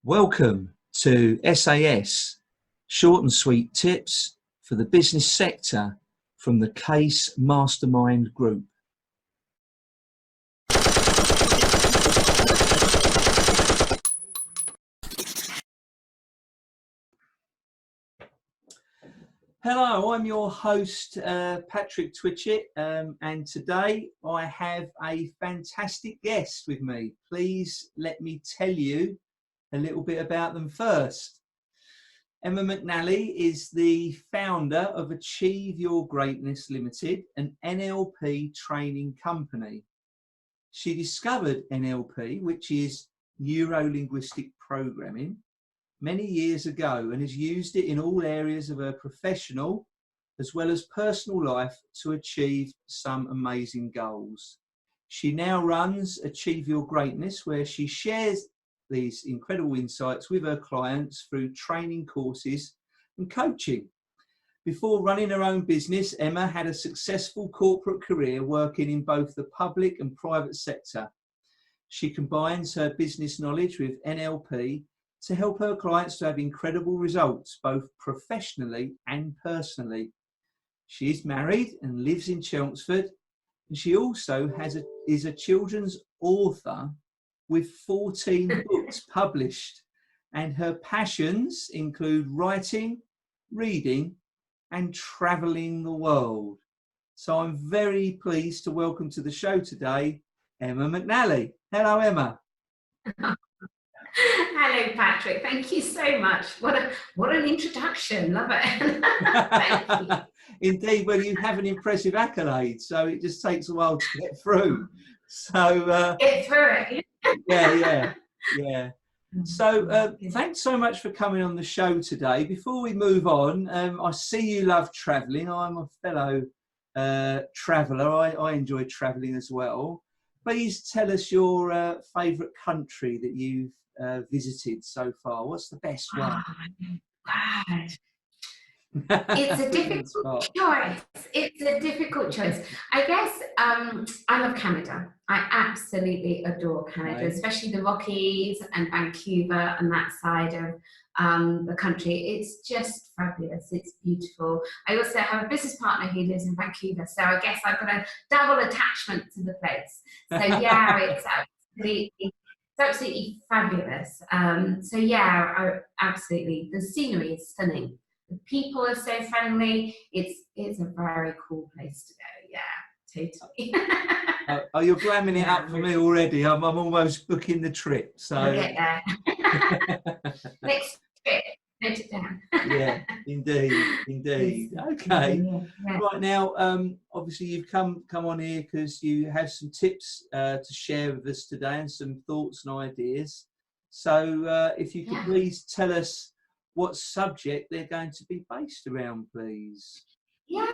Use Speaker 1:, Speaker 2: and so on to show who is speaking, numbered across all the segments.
Speaker 1: Welcome to SAS, short and sweet tips for the business sector from the Case Mastermind Group. Hello, I'm your host, Patrick Twitchett, and today I have a fantastic guest with me. Please let me tell you a little bit about them first. Emma McNally is the founder of Achieve Your Greatness Limited, an NLP training company. She discovered NLP, which is neuro-linguistic programming, many years ago and has used it in all areas of her professional as well as personal life to achieve some amazing goals. She now runs Achieve Your Greatness, where she shares these incredible insights with her clients through training courses and coaching. Before running her own business, Emma had a successful corporate career working in both the public and private sector. She combines her business knowledge with NLP to help her clients to have incredible results, both professionally and personally. She is married and lives in Chelmsford, and she also is a children's author with 14 books published, and her passions include writing, reading, and traveling the world. So I'm very pleased to welcome to the show today, Emma McNally. Hello, Emma.
Speaker 2: Hello, Patrick. Thank you so much. What an introduction. Love it. Thank you.
Speaker 1: Indeed, well, you have an impressive accolade, so it just takes a while to get through. So
Speaker 2: get through it.
Speaker 1: Yeah. So thanks so much for coming on the show today. Before we move on, I see you love travelling. I'm a fellow traveller. I enjoy travelling as well. Please tell us your favourite country that you've visited so far. What's the best one?
Speaker 2: Oh, God. It's a difficult choice. It's a difficult choice. I guess I love Canada. I absolutely adore Canada, especially the Rockies and Vancouver and that side of the country. It's just fabulous. It's beautiful. I also have a business partner who lives in Vancouver, so I guess I've got a double attachment to the place. So yeah, it's absolutely fabulous. So yeah, absolutely. The scenery is stunning. The people are so friendly. It's a very cool place to go. Yeah, totally.
Speaker 1: Oh, you're glamming it up for me already. I'm almost booking the trip. So
Speaker 2: I'll get there. Next trip, note it down.
Speaker 1: Yeah, indeed. Okay.
Speaker 2: Yeah.
Speaker 1: Right now, obviously you've come on here because you have some tips to share with us today and some thoughts and ideas. So if you could please tell us what subject they're going to be based around, please.
Speaker 2: Yeah,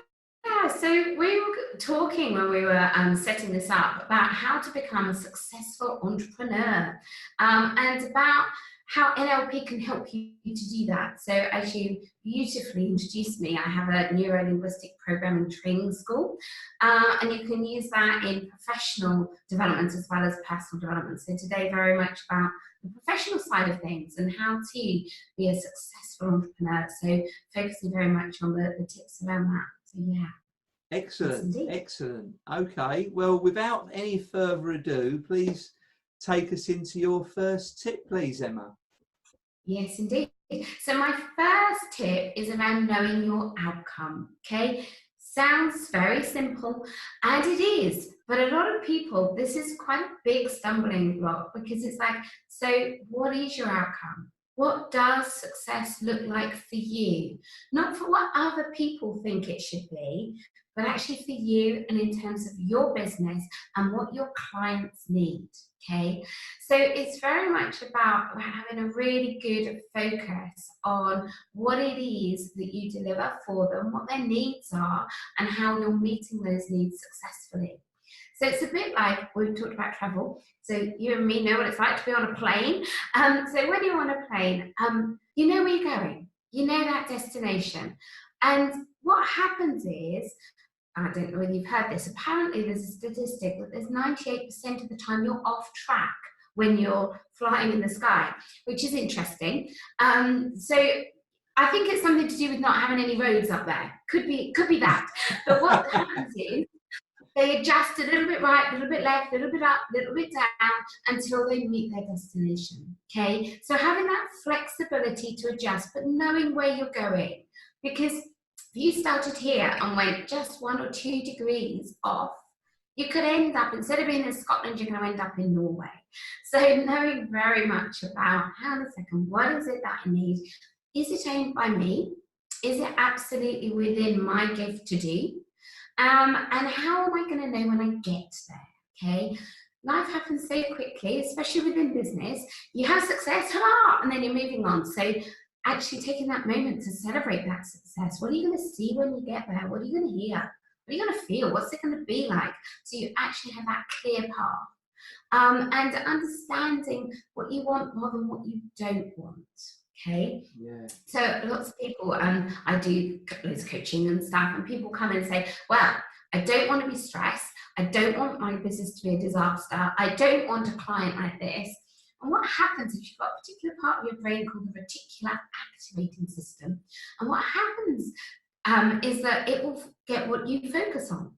Speaker 2: so we were talking when we were setting this up about how to become a successful entrepreneur and about how NLP can help you to do that. So as you beautifully introduced me, I have a neuro-linguistic programming training school, and you can use that in professional development as well as personal development. So today very much about the professional side of things and how to be a successful entrepreneur. So focusing very much on the tips around that. So yeah.
Speaker 1: Excellent. Okay, well, without any further ado, please take us into your first tip, please, Emma.
Speaker 2: Yes, indeed. So my first tip is around knowing your outcome, okay? Sounds very simple, and it is, but a lot of people, this is quite a big stumbling block because it's like, so what is your outcome? What does success look like for you? Not for what other people think it should be, but actually for you and in terms of your business and what your clients need, okay? So it's very much about having a really good focus on what it is that you deliver for them, what their needs are, and how you're meeting those needs successfully. So it's a bit like we've talked about travel. So you and me know what it's like to be on a plane. So when you're on a plane, you know where you're going. You know that destination. And what happens is, I don't know whether you've heard this, apparently there's a statistic that there's 98% of the time you're off track when you're flying in the sky, which is interesting. So I think it's something to do with not having any roads up there. Could be that. But what happens is they adjust a little bit right, a little bit left, a little bit up, a little bit down until they meet their destination. Okay, so having that flexibility to adjust, but knowing where you're going, because if you started here and went just 1 or 2 degrees off, you could end up, instead of being in Scotland, you're going to end up in Norway. So knowing very much about, hang on a second, what is it that I need? Is it owned by me? Is it absolutely within my gift to do? And how am I going to know when I get there? Okay, life happens so quickly, especially within business. You have success, hurrah, and then you're moving on. So actually taking that moment to celebrate that success. What are you going to see when you get there? What are you going to hear? What are you going to feel? What's it going to be like? So you actually have that clear path. And understanding what you want more than what you don't want. Okay.
Speaker 1: Yeah.
Speaker 2: So lots of people, I do loads of coaching and stuff, and people come and say, well, I don't want to be stressed. I don't want my business to be a disaster. I don't want a client like this. And what happens if you've got a particular part of your brain called the reticular activating system? And what happens is that it will get what you focus on.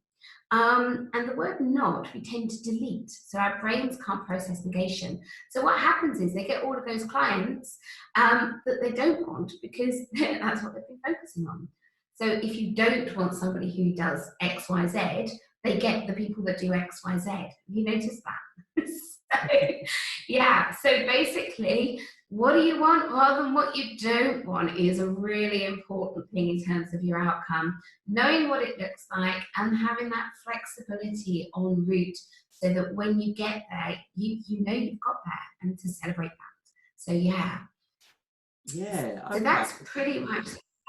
Speaker 2: And the word not, we tend to delete. So our brains can't process negation. So what happens is they get all of those clients that they don't want because that's what they've been focusing on. So if you don't want somebody who does X, Y, Z, they get the people that do X, Y, Z. Have you noticed that? So, yeah, so basically, what do you want rather than what you don't want is a really important thing in terms of your outcome. Knowing what it looks like and having that flexibility en route so that when you get there, you know you've got there and to celebrate that. So, yeah.
Speaker 1: Yeah.
Speaker 2: So that's pretty much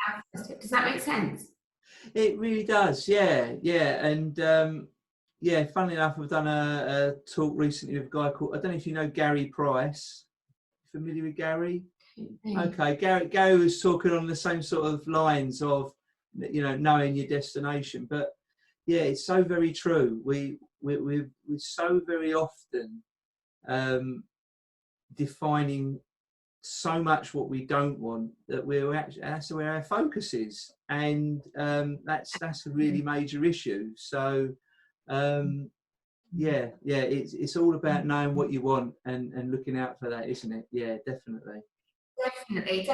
Speaker 2: our first tip. Does that make sense?
Speaker 1: It really does. Yeah. Yeah. And yeah, funnily enough, I've done a talk recently with a guy called, I don't know if you know Gary Price. Familiar with Gary? Okay, Gary was talking on the same sort of lines of, you know, knowing your destination. But yeah, it's so very true. We're so very often defining so much what we don't want that we're actually, that's where our focus is, and that's a really major issue. So yeah, it's all about knowing what you want and looking out for that, isn't it? Yeah, definitely.
Speaker 2: Definitely.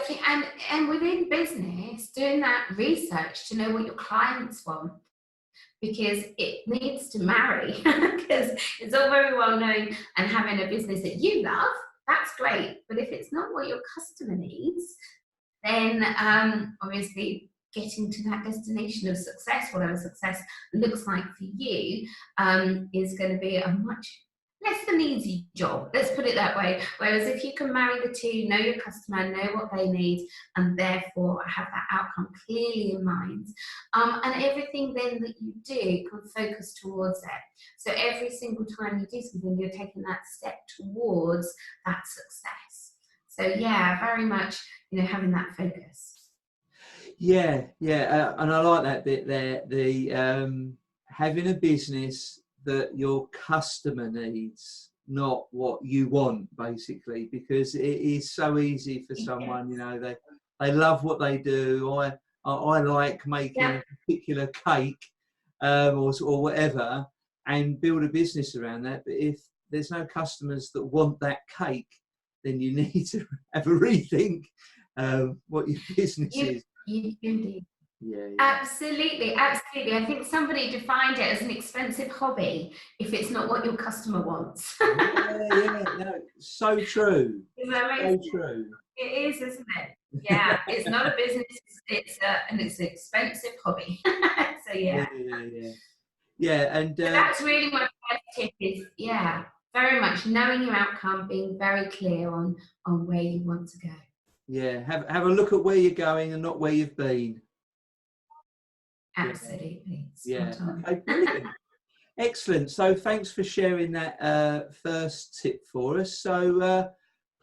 Speaker 2: And within business, doing that research to know what your clients want, because it needs to marry. Because it's all very well knowing and having a business that you love, that's great. But if it's not what your customer needs, then obviously getting to that destination of success, whatever success looks like for you, is going to be a much less than easy job. Let's put it that way. Whereas if you can marry the two, know your customer, know what they need, and therefore have that outcome clearly in mind, and everything then that you do can focus towards it. So every single time you do something, you're taking that step towards that success. So yeah, very much, you know, having that focus.
Speaker 1: Yeah, and I like that bit there. The having a business that your customer needs, not what you want, basically, because it is so easy for someone, you know, they love what they do. I like making a particular cake or whatever, and build a business around that. But if there's no customers that want that cake, then you need to have a rethink what your business is.
Speaker 2: You do.
Speaker 1: Yeah.
Speaker 2: Absolutely. I think somebody defined it as an expensive hobby if it's not what your customer wants.
Speaker 1: No, so true. So true.
Speaker 2: It is, isn't it? Yeah, it's not a business. It's an expensive hobby. So yeah.
Speaker 1: And
Speaker 2: so that's really my first tip. Is very much knowing your outcome, being very clear on where you want to go.
Speaker 1: Yeah, have a look at where you're going and not where you've been.
Speaker 2: Absolutely.
Speaker 1: Yeah. Okay, brilliant. Excellent. So thanks for sharing that first tip for us. So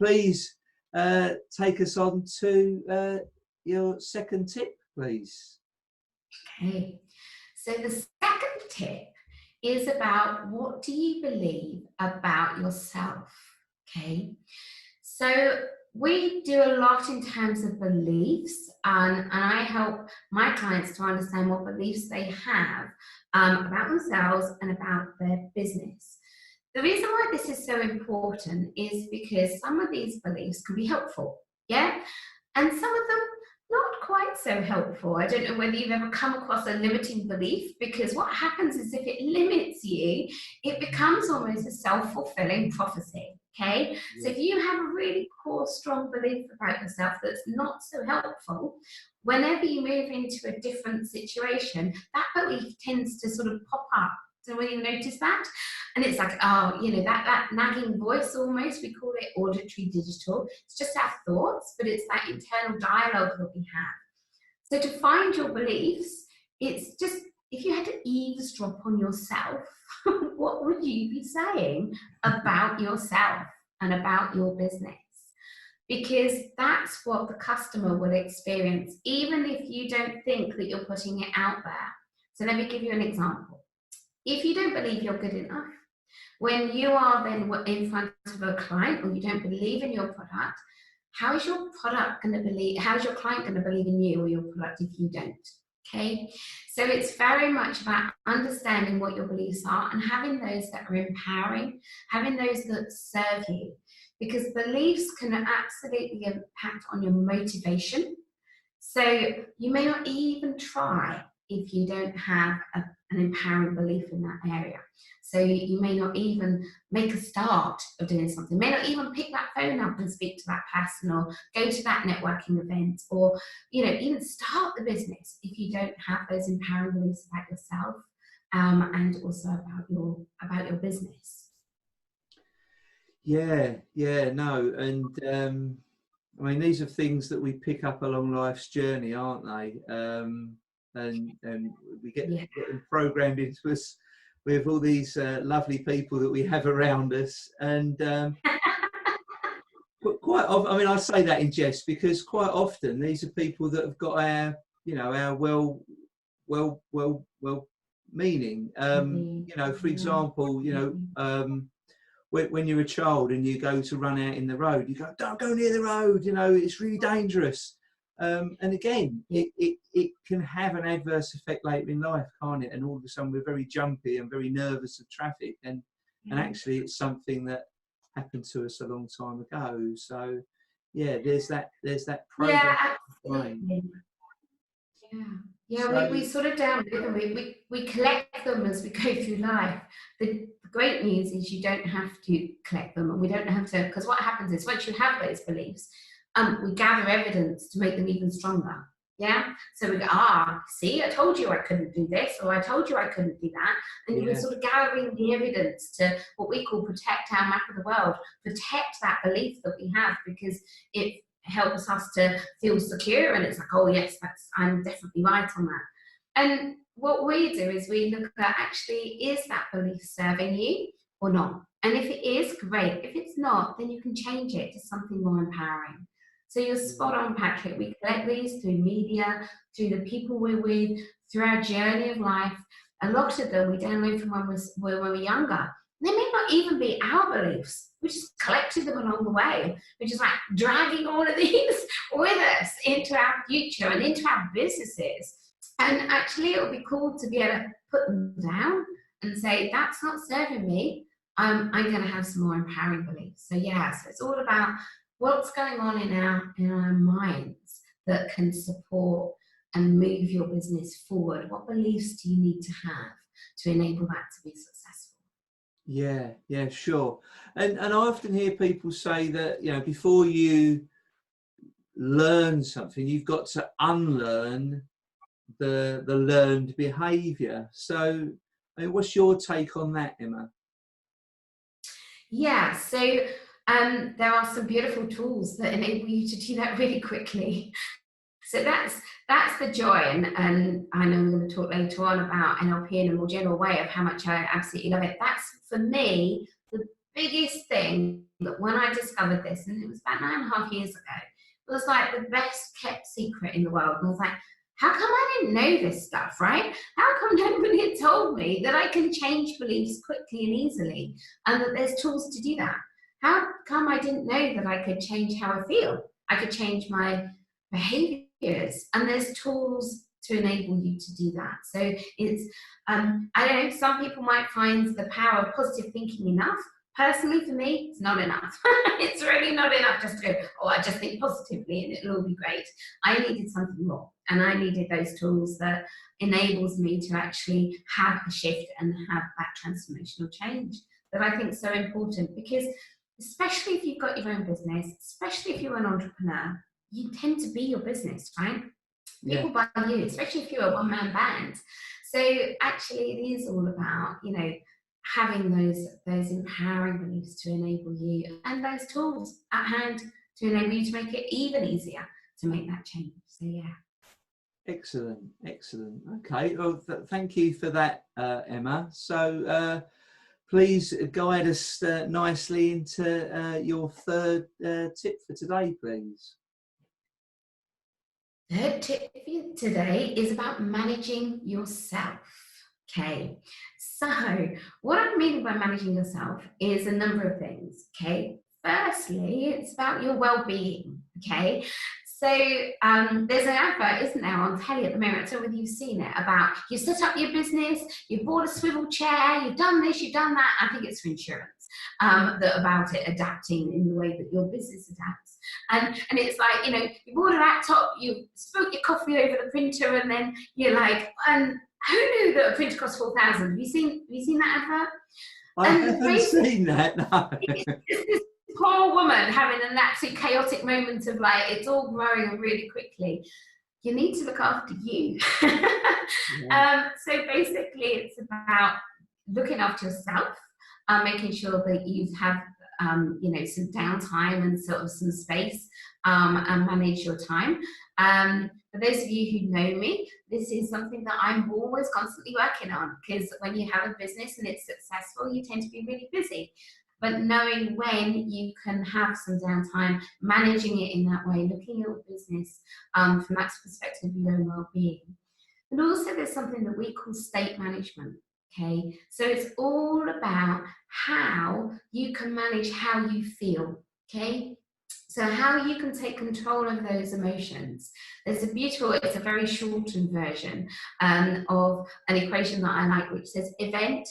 Speaker 1: please take us on to your second tip, please.
Speaker 2: Okay. So the second tip is about, what do you believe about yourself? okay? So we do a lot in terms of beliefs, and I help my clients to understand what beliefs they have about themselves and about their business. The reason why this is so important is because some of these beliefs can be helpful, yeah? And some of them not quite so helpful. I don't know whether you've ever come across a limiting belief, because what happens is if it limits you, it becomes almost a self-fulfilling prophecy, okay? So if you have a really core, strong belief about yourself that's not so helpful, whenever you move into a different situation, that belief tends to sort of pop up. So when you notice that, and it's like, oh, you know, that nagging voice almost, we call it auditory digital. It's just our thoughts, but it's that internal dialogue that we have. So to find your beliefs, it's just, if you had to eavesdrop on yourself, what would you be saying about yourself and about your business? Because that's what the customer will experience, even if you don't think that you're putting it out there. So let me give you an example. If you don't believe you're good enough, when you are then in front of a client, or you don't believe in your product, how is your product going to believe, how is your client going to believe in you or your product if you don't? Okay, so it's very much about understanding what your beliefs are and having those that are empowering, having those that serve you, because beliefs can absolutely impact on your motivation. So you may not even try if you don't have an empowering belief in that area. So you may not even make a start of doing something, may not even pick that phone up and speak to that person, or go to that networking event, or, you know, even start the business if you don't have those empowering beliefs about yourself, and also about your business.
Speaker 1: Yeah, no, and I mean, these are things that we pick up along life's journey, aren't they? And we get them programmed into us with all these lovely people that we have around us. And quite often, I mean, I say that in jest, because quite often these are people that have got our, you know, our well meaning. You know, for example, you know, when you're a child and you go to run out in the road, you go, don't go near the road, you know, it's really dangerous. And again, it can have an adverse effect later in life, can't it? And all of a sudden we're very jumpy and very nervous of traffic, and actually it's something that happened to us a long time ago. So yeah, there's that program.
Speaker 2: Yeah, absolutely. Yeah,
Speaker 1: So,
Speaker 2: we sort of download them. We collect them as we go through life. The great news is you don't have to collect them, and we don't have to, because what happens is once you have those beliefs, we gather evidence to make them even stronger. Yeah, so we go, see, I told you I couldn't do this, or I told you I couldn't do that, and we're sort of gathering the evidence to what we call protect our map of the world, protect that belief that we have, because it helps us to feel secure, and it's like, oh yes, I'm definitely right on that. And what we do is we look at, actually, is that belief serving you or not? And if it is, great. If it's not, then you can change it to something more empowering. So you're spot on, Patrick. We collect these through media, through the people we're with, through our journey of life. A lot of them we download from when we were younger. They may not even be our beliefs. We just collected them along the way. We're just like dragging all of these with us into our future and into our businesses. And actually, it would be cool to be able to put them down and say, that's not serving me. I'm going to have some more empowering beliefs. So yeah, so it's all about what's going on in our minds that can support and move your business forward. What beliefs do you need to have to enable that to be successful?
Speaker 1: Yeah, sure. And I often hear people say that, you know, before you learn something, you've got to unlearn the learned behavior. So, I mean, what's your take on that, Emma?
Speaker 2: Yeah, so there are some beautiful tools that enable you to do that really quickly. So that's the joy, and I know I'm going to talk later on about NLP in a more general way of how much I absolutely love it. That's, for me, the biggest thing that when I discovered this, and it was about 9.5 years ago, it was like the best kept secret in the world. And I was like, how come I didn't know this stuff, right? How come nobody had told me that I can change beliefs quickly and easily, and that there's tools to do that? how come I didn't know that I could change how I feel? I could change my behaviors, and there's tools to enable you to do that. So it's, I don't know, some people might find the power of positive thinking enough. Personally, for me, it's not enough. It's really not enough just to go, oh, I just think positively and it'll all be great. I needed something more, and I needed those tools that enables me to actually have a shift and have that transformational change that I think is so important, because especially if you've got your own business, especially if you're an entrepreneur, you tend to be your business, right? People buy you, especially if you're a one-man band. So actually it is all about, you know, having those empowering beliefs to enable you, and those tools at hand to enable you to make it even easier to make that change. So yeah.
Speaker 1: Excellent, excellent. Okay, well, thank you for that, Emma. So please guide us nicely into your third tip for today, please.
Speaker 2: Third tip for today is about managing yourself. Okay, so what I'm meaning by managing yourself is a number of things. Okay, firstly, it's about your well-being. Okay, so there's an advert, isn't there, on telly at the moment? I don't know whether you've seen it, about you set up your business, you bought a swivel chair, you've done this, you've done that. I think it's for insurance, that about it adapting in the way that your business adapts. And it's like, you know, you bought a laptop, you spilt your coffee over the printer, and then you're like, who knew that a printer costs 4,000? Have you seen that advert?
Speaker 1: I haven't seen that, no.
Speaker 2: This poor woman having an absolute chaotic moment of like, it's all growing really quickly. You need to look after you.
Speaker 1: Yeah.
Speaker 2: So basically it's about looking after yourself, making sure that you have you know, some downtime and sort of some space, and manage your time. For those of you who know me, this is something that I'm always constantly working on, because when you have a business and it's successful, you tend to be really busy. But knowing when you can have some downtime, managing it in that way, looking at your business from that perspective of your own well-being. And also there's something that we call state management. Okay, so it's all about how you can manage how you feel. Okay, so how you can take control of those emotions. There's a beautiful, it's a very shortened version of an equation that I like, which says event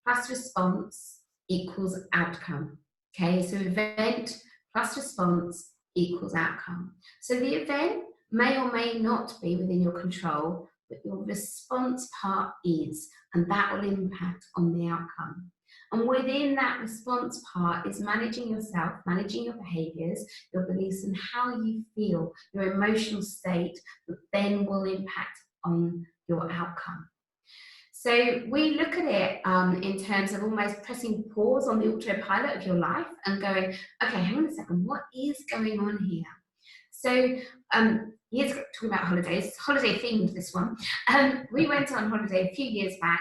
Speaker 2: plus response equals outcome. Okay, so event plus response equals outcome. So the event may or may not be within your control, but your response part is, and that will impact on the outcome. And within that response part is managing yourself, managing your behaviors, your beliefs, and how you feel, your emotional state, that then will impact on your outcome. So we look at it in terms of almost pressing pause on the autopilot of your life and going, okay, hang on a second, what is going on here? So here's talking about holidays, holiday themed this one. We went on holiday a few years back,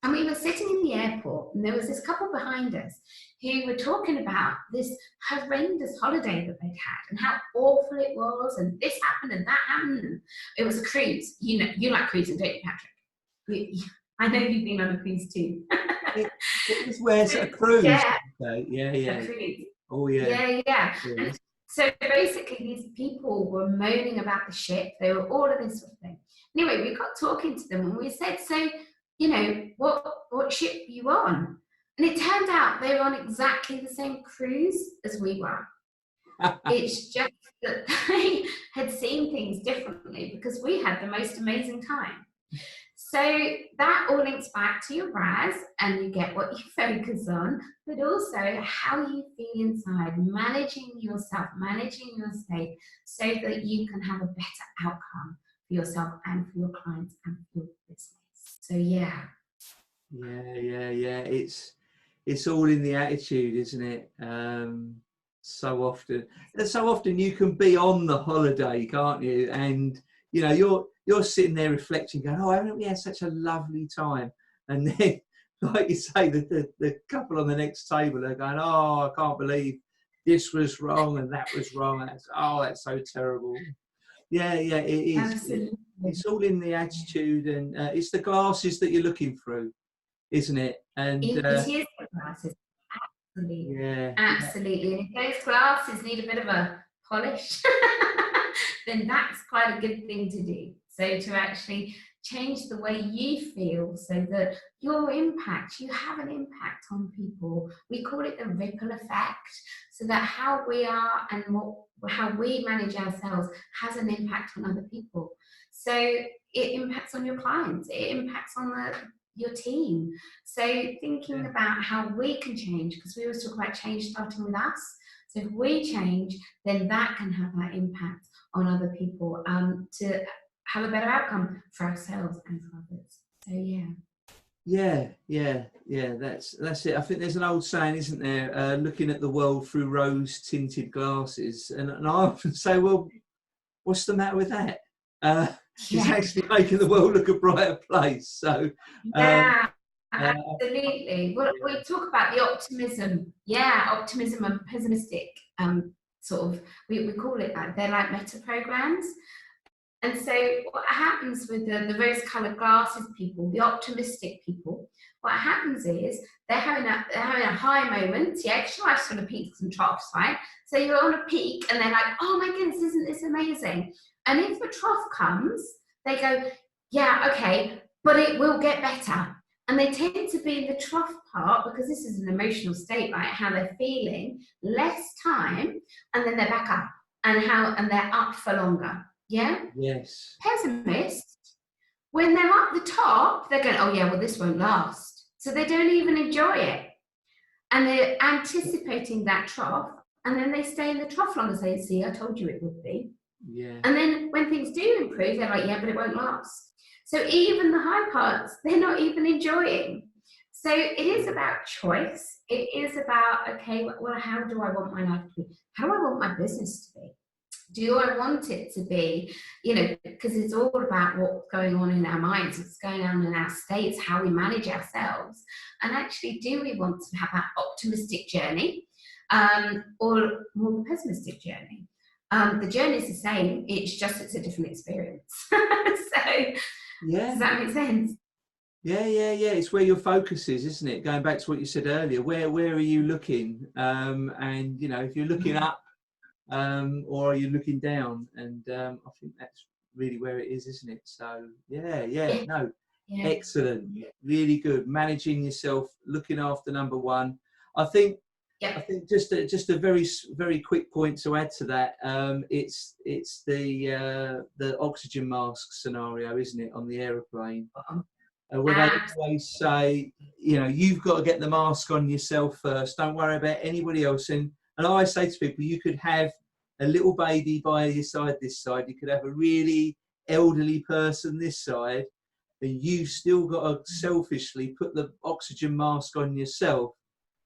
Speaker 2: and we were sitting in the airport, and there was this couple behind us who were talking about this horrendous holiday that they'd had and how awful it was, and this happened and that happened. And it was a cruise. You know, you like cruising, don't you, Patrick? I know you've been on a cruise too.
Speaker 1: It was where it's a cruise.
Speaker 2: Yeah.
Speaker 1: Yeah.
Speaker 2: A cruise.
Speaker 1: Oh yeah.
Speaker 2: Yeah. And so basically these people were moaning about the ship. They were all of this sort of thing. Anyway, we got talking to them and we said, so, you know, what ship are you on? And it turned out they were on exactly the same cruise as we were. It's just that they had seen things differently, because we had the most amazing time. So that all links back to your RAS, and you get what you focus on, but also how you feel inside, managing yourself, managing your state, so that you can have a better outcome for yourself and for your clients and for your business. So yeah.
Speaker 1: It's all in the attitude, isn't it? So often you can be on the holiday, can't you? And you know, you're sitting there reflecting, going, oh, haven't we had such a lovely time? And then, like you say, the couple on the next table are going, oh, I can't believe this was wrong and that was wrong. That's so terrible. Yeah, it is.
Speaker 2: Absolutely.
Speaker 1: It's all in the attitude, and it's the glasses that you're looking through, isn't it? And
Speaker 2: it is the glasses. Absolutely.
Speaker 1: Yeah.
Speaker 2: Absolutely. And if those glasses need a bit of a polish, then that's quite a good thing to do. So to actually change the way you feel so that your impact, you have an impact on people. We call it the ripple effect, so that how we are and how we manage ourselves has an impact on other people. So it impacts on your clients, it impacts on your team. So thinking about how we can change, because we always talk about change starting with us. So if we change, then that can have that impact on other people, to have a better outcome for ourselves and for others. So
Speaker 1: Yeah. That's it. I think there's an old saying, isn't there? Looking at the world through rose-tinted glasses, and I often say, well, what's the matter with that? It's actually making the world look a brighter place. So
Speaker 2: absolutely. Well, we talk about the optimism. Optimism and pessimistic sort of, we call it that. They're like meta programs. And so what happens with the rose-coloured glasses people, the optimistic people, what happens is they're having a high moment, because life's full of peaks and troughs, right? So you're on a peak and they're like, oh my goodness, isn't this amazing? And if the trough comes, they go, yeah, okay, but it will get better. And they tend to be in the trough part, because this is an emotional state, right? How they're feeling, less time, and then they're back up, and they're up for longer. Yeah?
Speaker 1: Yes.
Speaker 2: Pessimists, when they're up the top, they're going, oh yeah, well, this won't last. So they don't even enjoy it. And they're anticipating that trough, and then they stay in the trough longer. Say, see, I told you it would be.
Speaker 1: Yeah.
Speaker 2: And then when things do improve, they're like, yeah, but it won't last. So even the high parts, they're not even enjoying. So it is about choice. It is about, okay, well, how do I want my life to be? How do I want my business to be? Do I want it to be, because it's all about what's going on in our minds, what's going on in our states, how we manage ourselves. And actually, do we want to have that optimistic journey or more the pessimistic journey? The journey is the same, it's a different experience. So, does that make sense?
Speaker 1: Yeah. It's where your focus is, isn't it? Going back to what you said earlier, where are you looking? And if you're looking up, or are you looking down? And I think that's really where it is, isn't it? So excellent, really good. Managing yourself, looking after number one. I think just a very, very quick point to add to that. It's the oxygen mask scenario, isn't it, on the aeroplane? Where they always say, you've got to get the mask on yourself first. Don't worry about anybody else. And I always say to people, you could have a little baby by your side this side. You could have a really elderly person this side. And you've still got to selfishly put the oxygen mask on yourself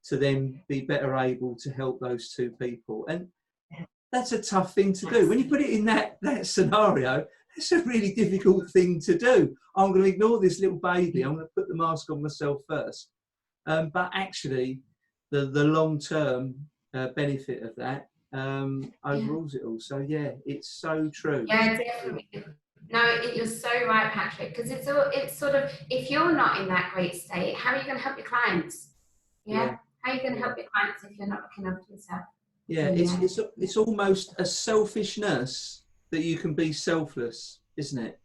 Speaker 1: to then be better able to help those two people. And that's a tough thing to do. When you put it in that scenario, it's a really difficult thing to do. I'm going to ignore this little baby. I'm going to put the mask on myself first. But actually, the long-term benefit of that overrules it all. So it's so true.
Speaker 2: Yeah, definitely. No, you're so right, Patrick. Because it's sort of, if you're not in that great state, how are you going to help your clients? Yeah. How are you going to help your clients if you're not looking after yourself?
Speaker 1: So, it's almost a selfishness that you can be selfless, isn't it?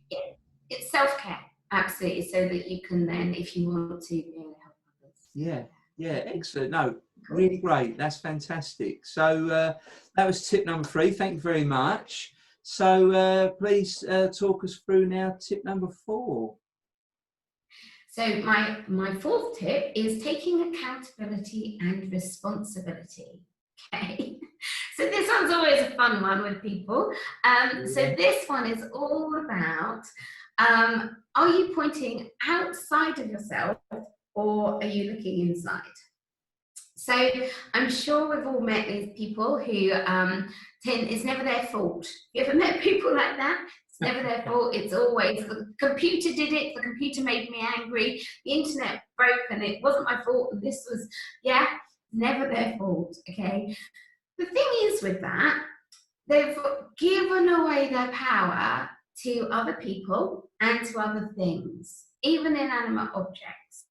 Speaker 2: Yeah, it's self-care, absolutely, so that you can then, if you want to, help others.
Speaker 1: Yeah, excellent. No, really great. That's fantastic. So that was tip number 3. Thank you very much. So please talk us through now tip number 4.
Speaker 2: So my 4th tip is taking accountability and responsibility. Okay. So this one's always a fun one with people. So this one is all about, are you pointing outside of yourself or are you looking inside? So I'm sure we've all met these people who it's never their fault. You ever met people like that? It's never their fault. It's always the computer did it. The computer made me angry. The internet broke and it wasn't my fault. And this was, never their fault. Okay. The thing is with that, they've given away their power to other people and to other things, even inanimate objects.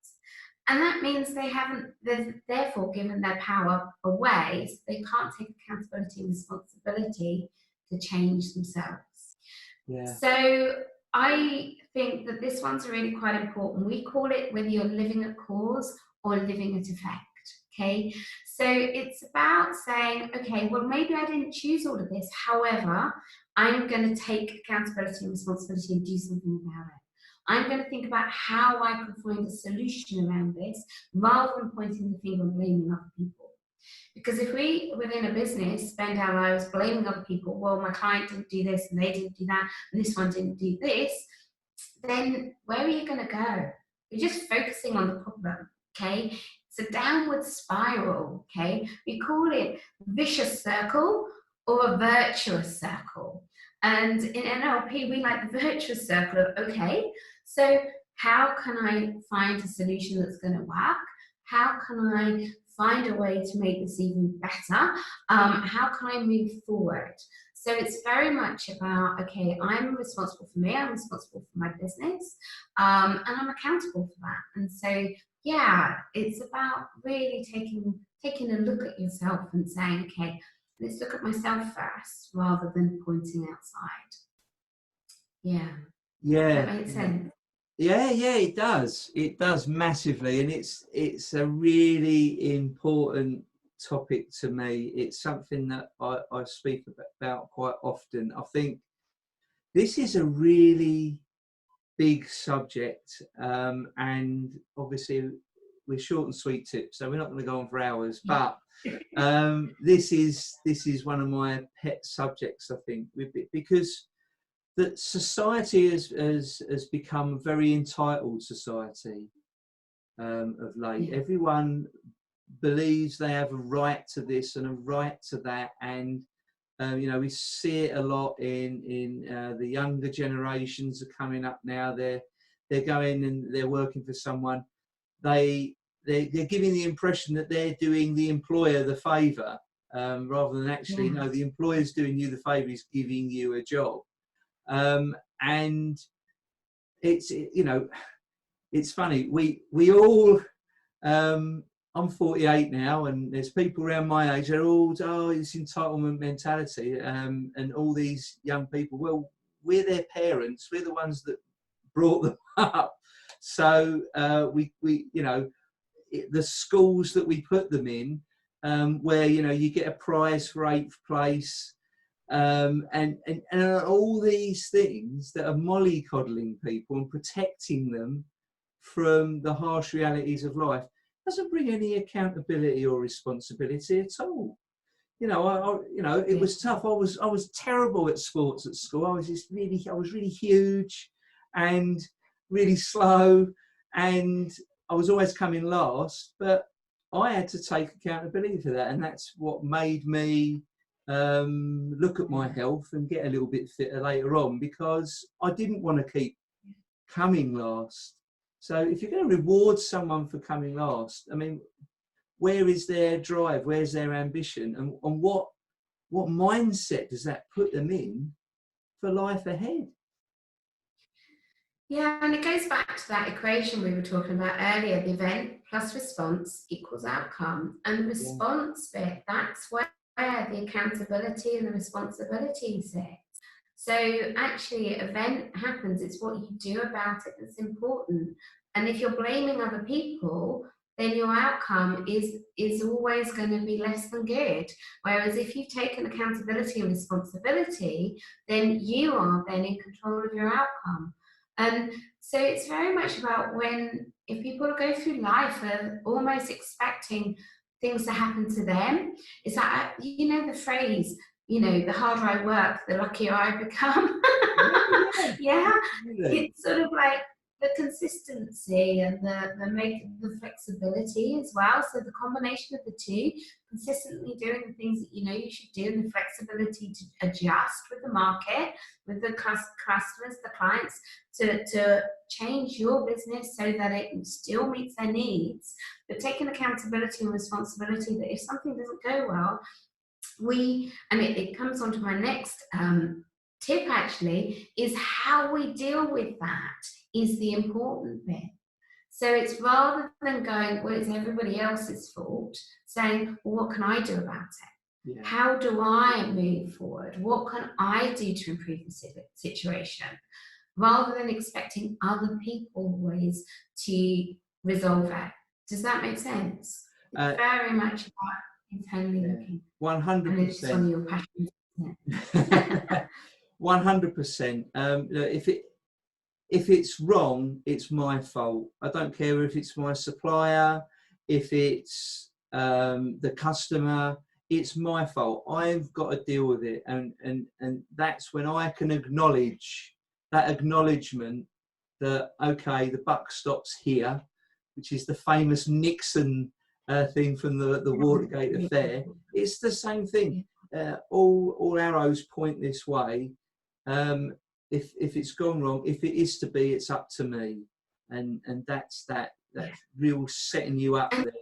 Speaker 2: And that means they've therefore given their power away, so they can't take accountability and responsibility to change themselves.
Speaker 1: Yeah.
Speaker 2: So I think that this one's really quite important. We call it whether you're living at cause or living at effect. Okay, so it's about saying, okay, well, maybe I didn't choose all of this. However, I'm going to take accountability and responsibility and do something about it. I'm going to think about how I can find a solution around this rather than pointing the finger and blaming other people. Because if we, within a business, spend our lives blaming other people, well, my client didn't do this and they didn't do that and this one didn't do this, then where are you going to go? You're just focusing on the problem, okay? It's a downward spiral, okay? We call it vicious circle or a virtuous circle. And in NLP, we like the virtuous circle of, okay, so how can I find a solution that's going to work? How can I find a way to make this even better? How can I move forward? So it's very much about, okay, I'm responsible for me, I'm responsible for my business, and I'm accountable for that. And so, yeah, it's about really taking a look at yourself and saying, okay, let's look at myself first rather than pointing outside. Yeah.
Speaker 1: Yeah.
Speaker 2: That makes sense.
Speaker 1: Yeah, it does. It does massively, and it's a really important topic to me. It's something that I speak about quite often. I think this is a really big subject, and obviously we're short and sweet tips, so we're not going to go on for hours. But this is one of my pet subjects, I think, because that society has become a very entitled society of late. Everyone believes they have a right to this and a right to that, and we see it a lot in the younger generations are coming up now. They're going and they're working for someone. They're giving the impression that they're doing the employer the favour, rather than actually, no, the employer's doing you the favour, is giving you a job. And it's, it's funny. We all, I'm 48 now, and there's people around my age. They're all, it's entitlement mentality, and all these young people. Well, we're their parents. We're the ones that brought them up. So we the schools that we put them in, where you get a prize for 8th place. And all these things that are mollycoddling people and protecting them from the harsh realities of life doesn't bring any accountability or responsibility at all. It was tough. I was terrible at sports at school. I was really huge and really slow, and I was always coming last. But I had to take accountability for that, and that's what made me look at my health and get a little bit fitter later on, because I didn't want to keep coming last. So if you're going to reward someone for coming last, I mean, where is their drive? Where's their ambition? And what mindset does that put them in for life ahead?
Speaker 2: Yeah, and it goes back to that equation we were talking about earlier, the event plus response equals outcome. And the response bit, that's where the accountability and the responsibility sits. So actually, event happens, it's what you do about it that's important. And if you're blaming other people, then your outcome is always going to be less than good. Whereas if you've taken accountability and responsibility, then you are then in control of your outcome. And so it's very much about if people go through life almost expecting things to happen to them, it's like, the phrase, the harder I work, the luckier I become. Yeah, it's sort of like the consistency and the flexibility as well. So the combination of the two, consistently doing the things that you should do, and the flexibility to adjust with the market, with the customers, the clients, to change your business so that it still meets their needs, but taking accountability and responsibility that if something doesn't go well, and it comes on to my next tip actually, is how we deal with that is the important bit. So it's rather than going, well, it's everybody else's fault, saying, well, what can I do about it?
Speaker 1: Yeah.
Speaker 2: How do I move forward? What can I do to improve the situation? Rather than expecting other people always to resolve it. Does that make sense? It's very much about internally looking.
Speaker 1: 100%.
Speaker 2: And it's one of your passions, isn't it?
Speaker 1: 100%. If it's wrong, it's my fault. I don't care if it's my supplier, if it's the customer, it's my fault. I've got to deal with it. And that's when I can acknowledge that acknowledgement that, okay, the buck stops here, which is the famous Nixon thing from the Watergate affair. It's the same thing. All arrows point this way. If it's gone wrong, if it is to be, it's up to me, and that's real setting you up there.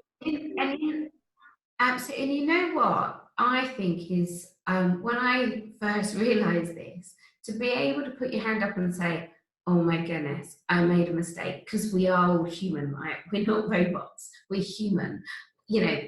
Speaker 2: Absolutely. And you know what I think is, when I first realised this, to be able to put your hand up and say, oh my goodness, I made a mistake, because we are all human, right? We're not robots, we're human. You know,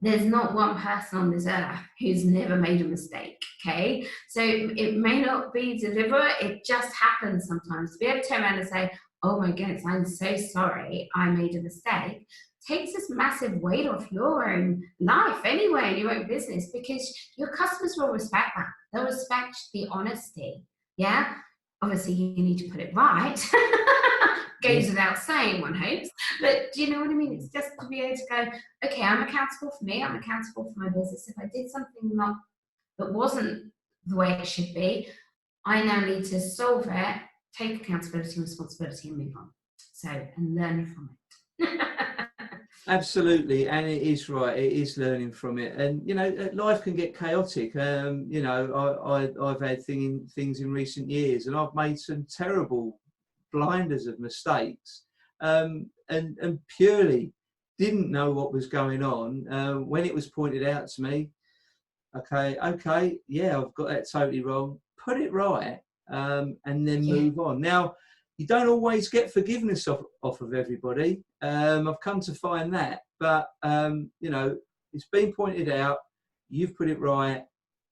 Speaker 2: there's not one person on this earth who's never made a mistake, okay? So it may not be deliberate, it just happens sometimes. To be able to turn around and say, oh my goodness, I'm so sorry, I made a mistake, takes this massive weight off your own life anyway, in your own business, because your customers will respect that. They'll respect the honesty, yeah? Obviously, you need to put it right. Goes without saying, one hopes. But do you know what I mean? It's just to be able to go, okay, I'm accountable for me, I'm accountable for my business. If I did something that wasn't the way it should be, I now need to solve it, take accountability and responsibility and move on. So, and learn from it.
Speaker 1: Absolutely, and it is right. It is learning from it, and you know, life can get chaotic. You know, I've had things in recent years, and I've made some terrible blinders of mistakes, and purely didn't know what was going on. When it was pointed out to me, okay, yeah, I've got that totally wrong. Put it right, and then move on. Now, you don't always get forgiveness off of everybody. I've come to find that, but you know, it's been pointed out, you've put it right,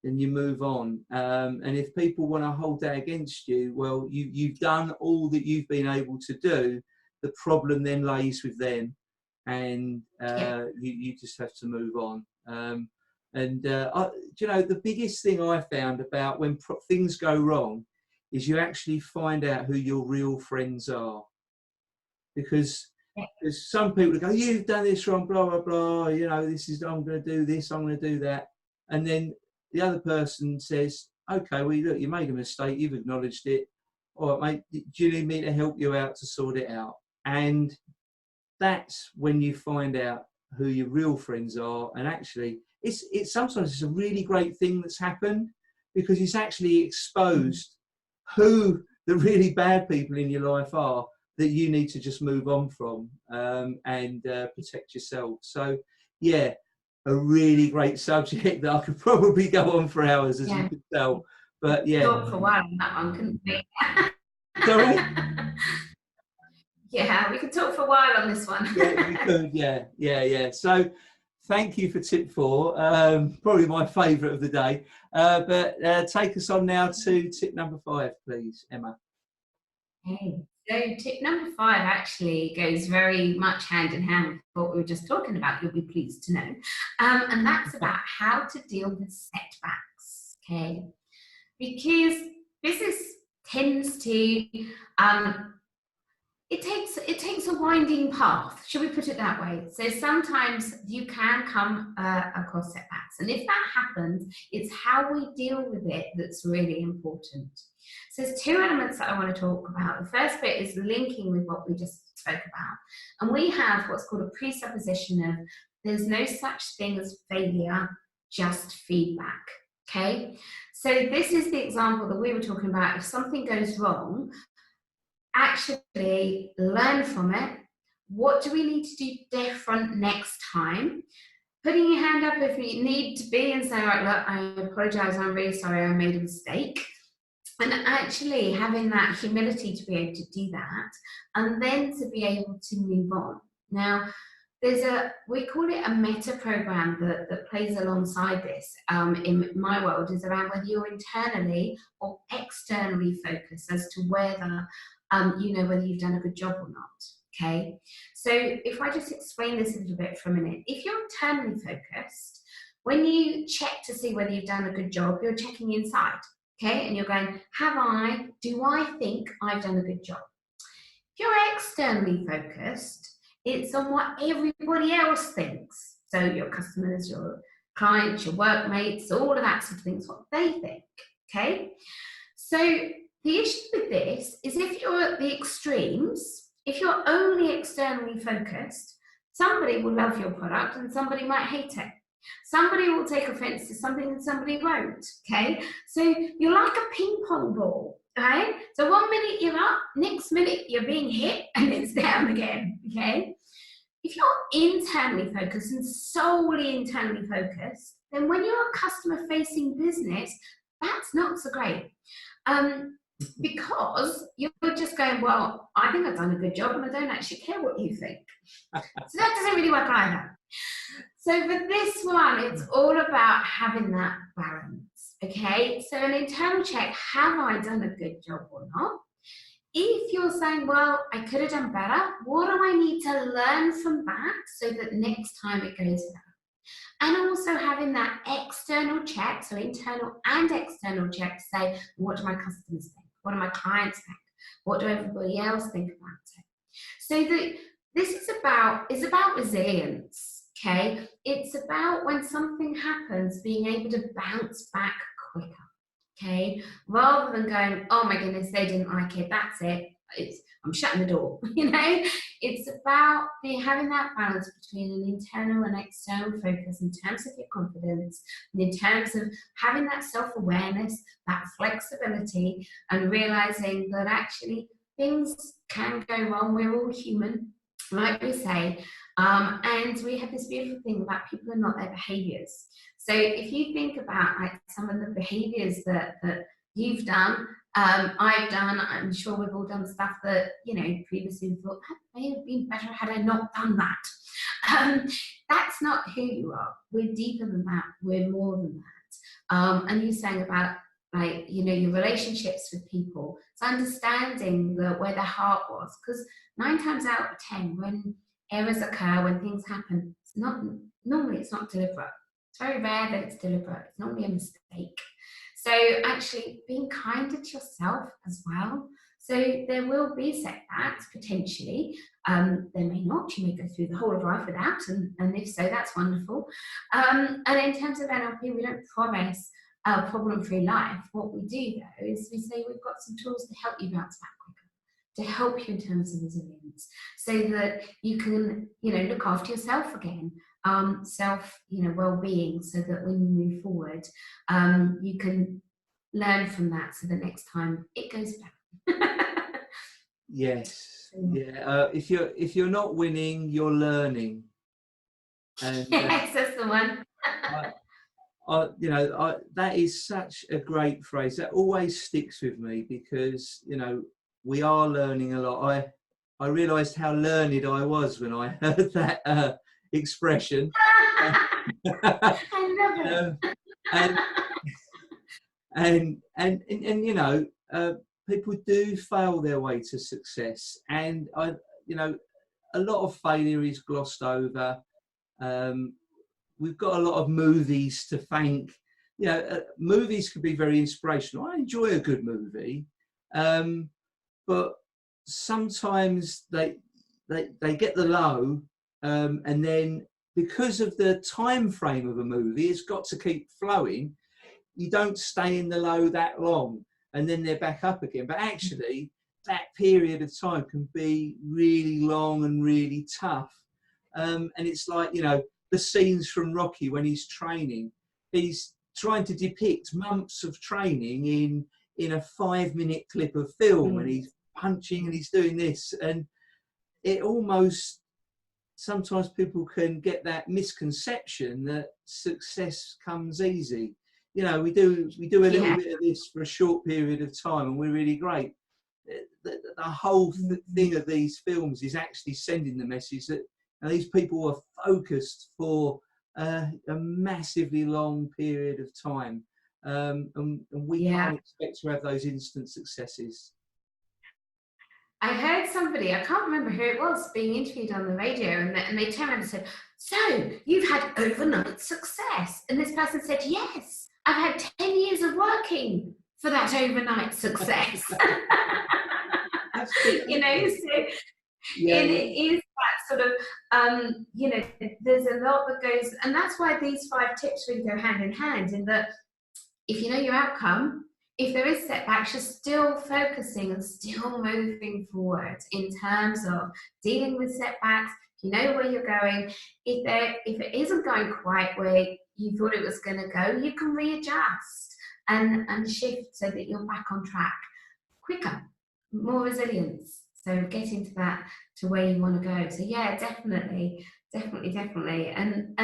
Speaker 1: and you move on. And if people want to hold that against you, well, you've done all that you've been able to do. The problem then lays with them, and you just have to move on. You know, the biggest thing I found about when things go wrong is you actually find out who your real friends are. Because there's some people who go, you've done this wrong, blah, blah, blah, you know, I'm going to do this, I'm going to do that. And then the other person says, okay, well, look, you made a mistake, you've acknowledged it. All right, mate, do you need me to help you out to sort it out? And that's when you find out who your real friends are. And actually, it's sometimes it's a really great thing that's happened, because it's actually exposed who the really bad people in your life are that you need to just move on from, and protect yourself. So, yeah, a really great subject that I could probably go on for hours, as you could tell. But yeah,
Speaker 2: talk for a while on that one, couldn't we?
Speaker 1: Sorry?
Speaker 2: Yeah, we could talk for a while on this one.
Speaker 1: Yeah, we could. Yeah. So, thank you for tip 4. Probably my favourite of the day. But take us on now to tip number 5, please, Emma.
Speaker 2: Okay. So tip number 5 actually goes very much hand in hand with what we were just talking about, you'll be pleased to know. And that's about how to deal with setbacks, okay? Because business tends to, it takes a winding path, shall we put it that way? So sometimes you can come across setbacks. And if that happens, it's how we deal with it that's really important. So there's 2 elements that I want to talk about. The first bit is linking with what we just spoke about. And we have what's called a presupposition of there's no such thing as failure, just feedback, okay? So this is the example that we were talking about. If something goes wrong, actually learn from it. What do we need to do different next time? Putting your hand up if you need to be and say, right, look, I apologize, I'm really sorry, I made a mistake. And actually having that humility to be able to do that, and then to be able to move on. Now, we call it a meta program that plays alongside this in my world, is around whether you're internally or externally focused as to whether you know whether you've done a good job or not. Okay, so if I just explain this a little bit for a minute, if you're internally focused, when you check to see whether you've done a good job, you're checking inside. Okay, and you're going, do I think I've done a good job? If you're externally focused, it's on what everybody else thinks. So your customers, your clients, your workmates, all of that sort of things, what they think. Okay, so the issue with this is if you're at the extremes, if you're only externally focused, somebody will love your product and somebody might hate it. Somebody will take offense to something and somebody won't. Okay, so you're like a ping pong ball. Okay, so one minute you're up, next minute you're being hit and it's down again. Okay, if you're internally focused and solely internally focused, then when you're a customer facing business, that's not so great. Because you're just going, well, I think I've done a good job and I don't actually care what you think. So that doesn't really work either. So for this one, it's all about having that balance, okay? So an internal check, have I done a good job or not? If you're saying, well, I could have done better, what do I need to learn from that so that next time it goes better? And also having that external check, so internal and external check, to say, what do my customers think? What do my clients think? What do everybody else think about it? So this is about resilience, okay? It's about when something happens, being able to bounce back quicker, okay? Rather than going, oh my goodness, they didn't like it, that's it. I'm shutting the door, you know? It's about having that balance between an internal and external focus in terms of your confidence, and in terms of having that self-awareness, that flexibility, and realizing that actually things can go wrong. We're all human, like we say. And we have this beautiful thing about people are not their behaviors. So if you think about like some of the behaviors that you've done, I've done, I'm sure we've all done stuff that, you know, previously we thought that may have been better had I not done that. That's not who you are. We're deeper than that. We're more than that. And you're saying about, like, you know, your relationships with people. It's understanding where the heart was. Because 9 times out of 10, when errors occur, when things happen, normally it's not deliberate. It's very rare that it's deliberate. It's normally a mistake. So actually being kinder to yourself as well. So there will be setbacks potentially. There may not. You may go through the whole of life without, and if so, that's wonderful. And in terms of NLP, we don't promise a problem-free life. What we do though is we say we've got some tools to help you bounce back quicker, to help you in terms of resilience, so that you can, you know, look after yourself again. Self, you know, well-being, so that when you move forward, you can learn from that, so the next time it goes better.
Speaker 1: Yes, yeah. If you're not winning, you're learning. And
Speaker 2: yes, that's the one.
Speaker 1: you know, that is such a great phrase. That always sticks with me, because, you know, we are learning a lot. I realised how learned I was when I heard that expression.
Speaker 2: I love it.
Speaker 1: And you know, people do fail their way to success, and you know, a lot of failure is glossed over. We've got a lot of movies to thank. You know, movies can be very inspirational. I enjoy a good movie, but sometimes they get the low, and then because of the time frame of a movie, it's got to keep flowing. You don't stay in the low that long, and then they're back up again. But actually, that period of time can be really long and really tough. And it's like, you know, the scenes from Rocky when he's training. He's trying to depict months of training in a 5-minute clip of film, and he's punching and he's doing this. And it almost, sometimes people can get that misconception that success comes easy. you know, we do a little
Speaker 2: Yeah.
Speaker 1: bit of this for a short period of time, and we're really great. The whole thing of these films is actually sending the message that these people are focused for a massively long period of time, and we
Speaker 2: Yeah.
Speaker 1: can't expect to have those instant successes.
Speaker 2: I heard somebody, I can't remember who it was, being interviewed on the radio, and they turned around and said, "So, you've had overnight success?" And this person said, "Yes, I've had 10 years of working for that overnight success." You know, so
Speaker 1: Yeah,
Speaker 2: it
Speaker 1: yeah.
Speaker 2: is that sort of, you know, there's a lot that goes, and that's why these 5 tips really go hand in hand, in that if you know your outcome, if there is setbacks, you're still focusing and still moving forward in terms of dealing with setbacks. You know where you're going. If it isn't going quite where you thought it was going to go, you can readjust and shift so that you're back on track quicker, more resilience. So getting to that, to where you want to go. So yeah, definitely. And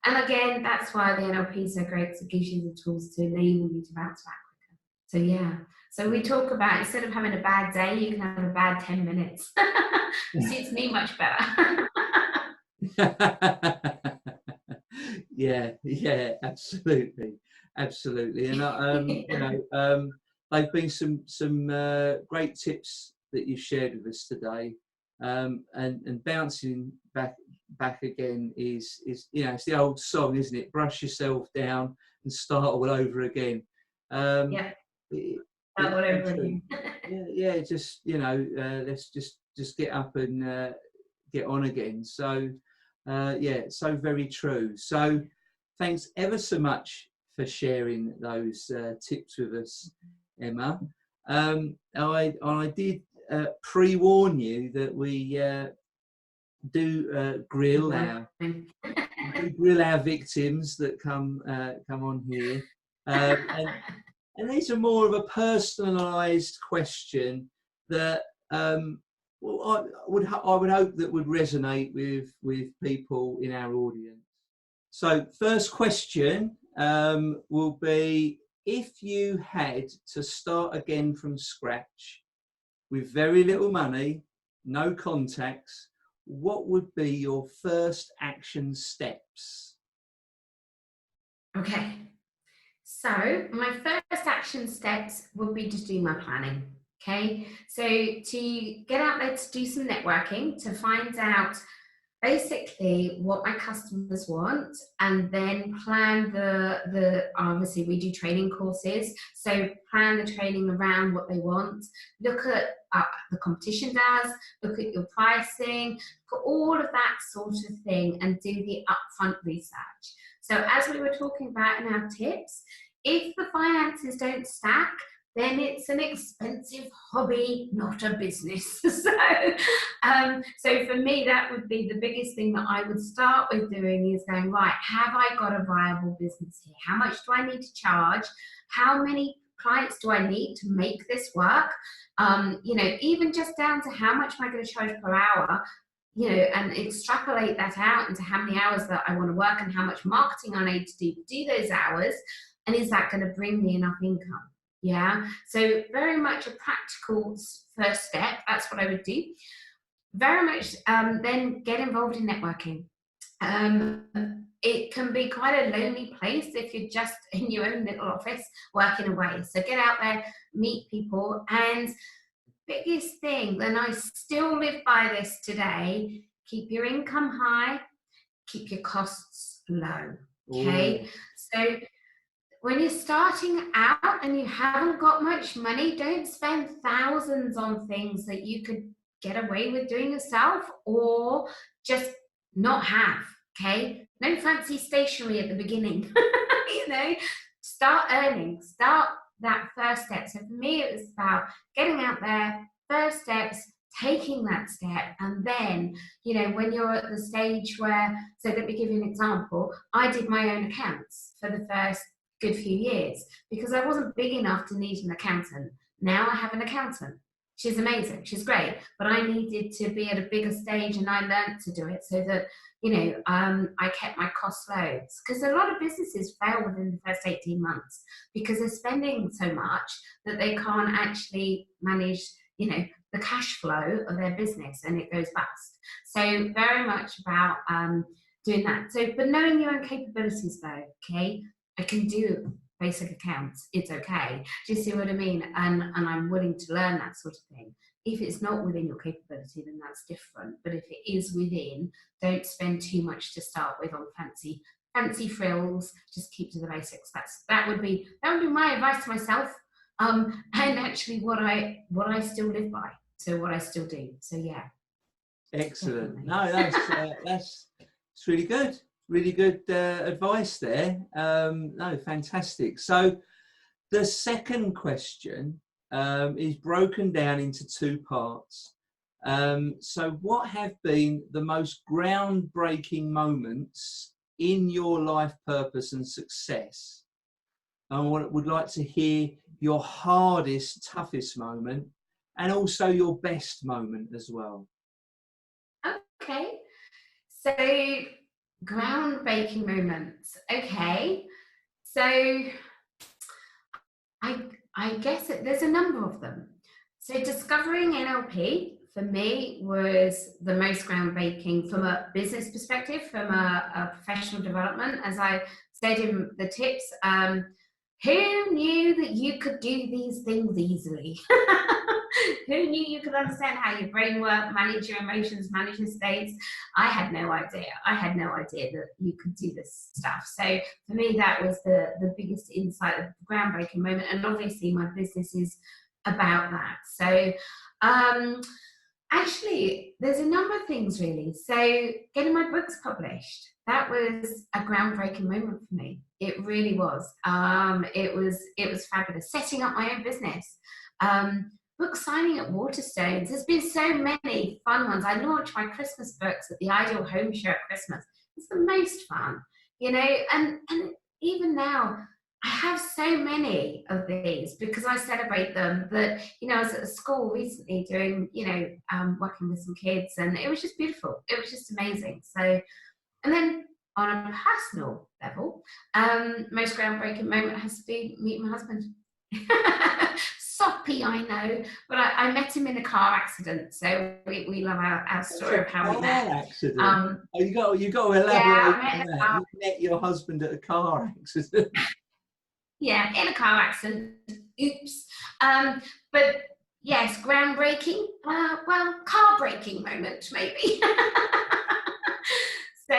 Speaker 2: again, that's why the NLP is so great, because it gives you the tools to enable you to bounce back quicker. So yeah. So we talk about, instead of having a bad day, you can have a bad 10 minutes. Suits me much better.
Speaker 1: Yeah, absolutely. And you know, they've been some great tips that you've shared with us today. And bouncing back again is, you know, it's the old song, isn't it? Brush yourself down and start all over again.
Speaker 2: Yeah.
Speaker 1: It's so true. Yeah, just, you know, let's just get up and get on again. So yeah, so very true. So thanks ever so much for sharing those tips with us, Emma. I did pre-warn you that we do grill our victims that come on here, and these are more of a personalised question that well, I would hope that would resonate with people in our audience. So first question will be, if you had to start again from scratch with very little money, no contacts, what would be your first action steps?
Speaker 2: Okay. So my first action steps would be to do my planning. Okay. So to get out there to do some networking, to find out basically what my customers want, and then plan the obviously we do training courses, so plan the training around what they want, look at the competition does, look at your pricing, for all of that sort of thing, and do the upfront research. So as we were talking about in our tips, if the finances don't stack, then it's an expensive hobby, not a business. So for me, that would be the biggest thing that I would start with doing, is going, right, have I got a viable business here? How much do I need to charge? How many clients do I need to make this work? You know, even just down to how much am I going to charge per hour? You know, and extrapolate that out into how many hours that I want to work and how much marketing I need to do those hours. And is that going to bring me enough income? Yeah, so very much a practical first step. That's what I would do. Very much then get involved in networking. It can be quite a lonely place if you're just in your own little office working away. So get out there, meet people, and biggest thing, and I still live by this today, keep your income high, keep your costs low. Okay. Ooh. So when you're starting out and you haven't got much money, don't spend thousands on things that you could get away with doing yourself, or just not have. Okay. No fancy stationery at the beginning. You know, start earning, start that first step. So for me, it was about getting out there, first steps, taking that step, and then, you know, when you're at the stage where, so let me give you an example. I did my own accounts for the first good few years because I wasn't big enough to need an accountant. Now I have an accountant. She's amazing. She's great. But I needed to be at a bigger stage, and I learned to do it so that, I kept my costs low. Because a lot of businesses fail within the first 18 months because they're spending so much that they can't actually manage, the cash flow of their business, and it goes bust. So very much about doing that. So, but knowing your own capabilities though, okay? I can do basic accounts, it's okay. Do you see what I mean? And I'm willing to learn that sort of thing. If it's not within your capability, then that's different. But if it is within, don't spend too much to start with on fancy frills. Just keep to the basics. That would be my advice to myself. And actually what I still live by. So what I still do. So yeah.
Speaker 1: Excellent.
Speaker 2: Definitely.
Speaker 1: No, that's it's really good. Really good advice there. No, fantastic. So the second question is broken down into two parts. So what have been the most groundbreaking moments in your life purpose and success? I would like to hear your hardest, toughest moment, and also your best moment as well.
Speaker 2: Okay. So groundbreaking moments. Okay. So I guess there's a number of them. So discovering NLP for me was the most groundbreaking from a business perspective, from a professional development. As I said in the tips, who knew that you could do these things easily? Who knew you could understand how your brain worked, manage your emotions, manage your states? I had no idea. I had no idea that you could do this stuff. So for me, that was the biggest insight, the groundbreaking moment. And obviously my business is about that. So actually, there's a number of things really. So getting my books published, that was a groundbreaking moment for me. It really was. It was fabulous. Setting up my own business. Book signing at Waterstones. There's been so many fun ones. I launched my Christmas books at the Ideal Home Show at Christmas. It's the most fun, and even now, I have so many of these because I celebrate them. But I was at a school recently doing, working with some kids, and it was just beautiful. It was just amazing. So, and then on a personal level, most groundbreaking moment has to be meeting my husband. Soppy, I know, but I met him in a car accident, so we love our story of how we met.
Speaker 1: Accident. You got to elaborate on that. You met your husband at a car accident.
Speaker 2: Yeah, in a car accident. Oops. But yes, groundbreaking. Well, car breaking moment maybe. So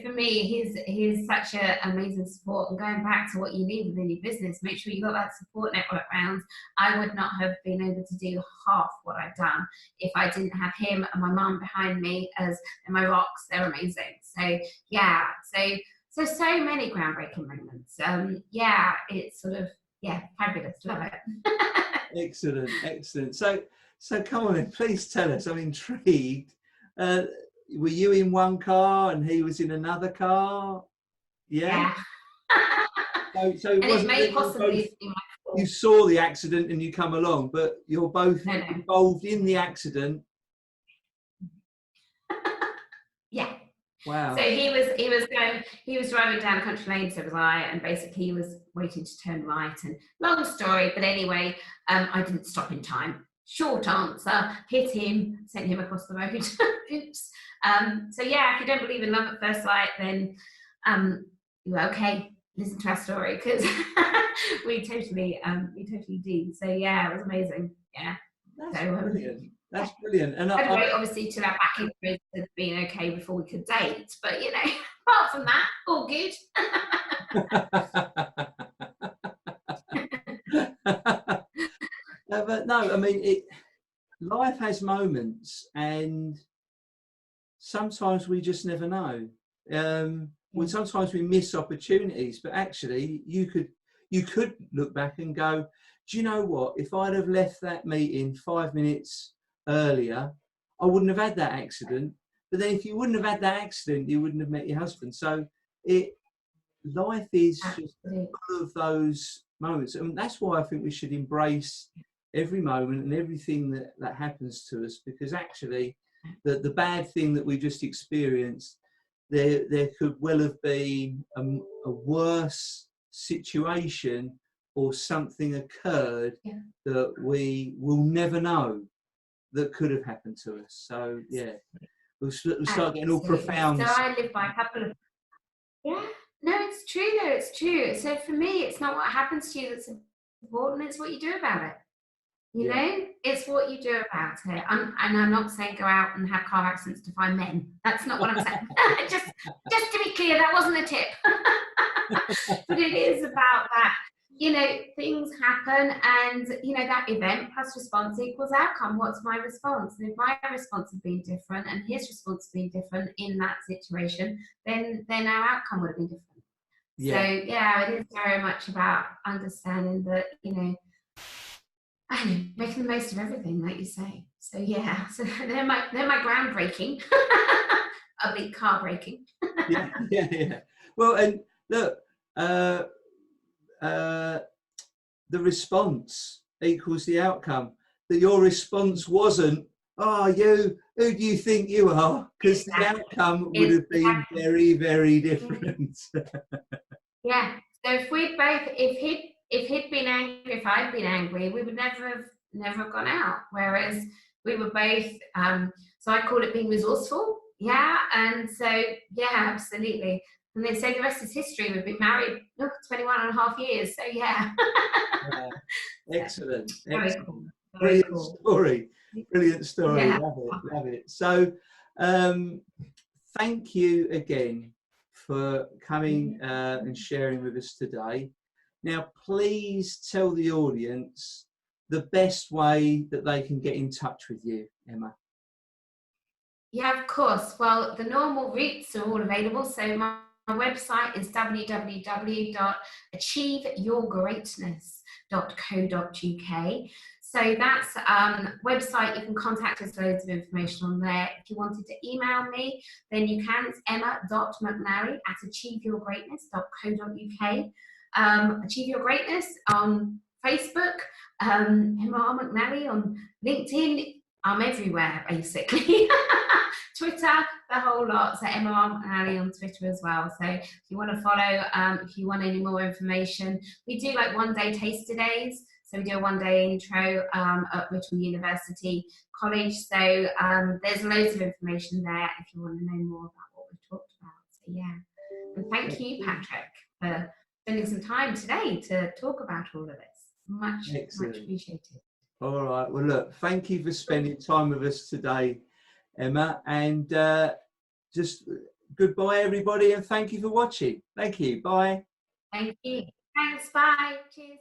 Speaker 2: for me, he's such an amazing support. And going back to what you need within your business, make sure you got that support network around. I would not have been able to do half what I've done if I didn't have him and my mum behind me and my rocks. They're amazing. So yeah, so many groundbreaking moments. It's sort of fabulous. Love it.
Speaker 1: Excellent. So come on then, please tell us. I'm intrigued. Were you in one car and he was in another car? Yeah. So it wasn't that you saw the accident and you come along, but you're both involved in the accident.
Speaker 2: Yeah.
Speaker 1: Wow.
Speaker 2: So he was driving down country lane, so was I, and basically he was waiting to turn right. And long story, but anyway, I didn't stop in time. Short answer, hit him, sent him across the road. Oops. So yeah, if you don't believe in love at first sight, then okay, listen to our story, because we totally do. So yeah, it was amazing. Yeah.
Speaker 1: That's brilliant. That's brilliant. And
Speaker 2: I'd wait obviously till our back injuries had been okay before we could date, but apart from that, all good.
Speaker 1: But no, I mean, life has moments, and sometimes we just never know. When sometimes we miss opportunities, but actually you could look back and go, do you know what? If I'd have left that meeting 5 minutes earlier, I wouldn't have had that accident. But then if you wouldn't have had that accident, you wouldn't have met your husband. So life is just full of those moments. And that's why I think we should embrace every moment and everything that happens to us, because actually the bad thing that we just experienced, there could well have been a worse situation, or something occurred that we will never know that could have happened to us. So yeah, we'll start getting all profound.
Speaker 2: So I live by a couple of, no, it's true though, it's true. So for me, it's not what happens to you that's important, it's what you do about it. You know, it's what you do about it. And I'm not saying go out and have car accidents to find men. That's not what I'm saying. just to be clear, that wasn't a tip. But it is about that. You know, things happen, and you know, that event plus response equals outcome. What's my response? And if my response had been different and his response had been different in that situation, then our outcome would have been different. So yeah, it is very much about understanding that, you know, I know, making the most of everything, like you say. So yeah, so they're my groundbreaking. I'll be car breaking.
Speaker 1: yeah. Well, and look, the response equals the outcome. That your response wasn't, oh, who do you think you are? Because the outcome would have been very, very different.
Speaker 2: Yeah. So if he'd been angry, if I'd been angry, we would never have gone out. Whereas we were both, so I call it being resourceful. Yeah. And so, yeah, absolutely. And they say the rest is history. We've been married 21 and a half years. So yeah.
Speaker 1: Excellent.
Speaker 2: Very
Speaker 1: Excellent.
Speaker 2: cool.
Speaker 1: Brilliant story. Brilliant story.
Speaker 2: Yeah.
Speaker 1: Love it. So thank you again for coming and sharing with us today. Now, please tell the audience the best way that they can get in touch with you, Emma.
Speaker 2: Yeah, of course. Well, the normal routes are all available. So my website is www.achieveyourgreatness.co.uk. So that's website. You can contact us, loads of information on there. If you wanted to email me, then you can. It's emma.mcnally@achieveyourgreatness.co.uk. Achieve Your Greatness on Facebook, Emma McNally on LinkedIn. I'm everywhere, basically. Twitter, the whole lot. So Emma McNally on Twitter as well. So if you want to follow, if you want any more information, we do like one-day taster days. So we do a one-day intro at Richmond University College. So there's loads of information there if you want to know more about what we've talked about. So yeah. And thank you, Patrick, for spending some time today to talk about all of this. Much appreciated.
Speaker 1: All right. Well, look, thank you for spending time with us today, Emma. And just goodbye, everybody. And thank you for watching. Thank you. Bye.
Speaker 2: Thank you. Thanks. Bye. Cheers.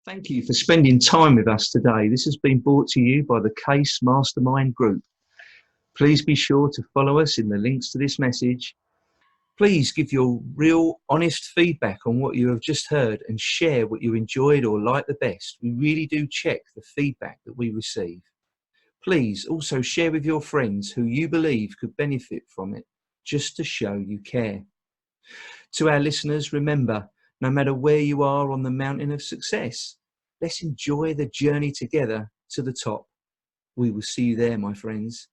Speaker 1: Thank you for spending time with us today. This has been brought to you by the Case Mastermind Group. Please be sure to follow us in the links to this message. Please give your real, honest feedback on what you have just heard and share what you enjoyed or liked the best. We really do check the feedback that we receive. Please also share with your friends who you believe could benefit from it, just to show you care. To our listeners, remember, no matter where you are on the mountain of success, let's enjoy the journey together to the top. We will see you there, my friends.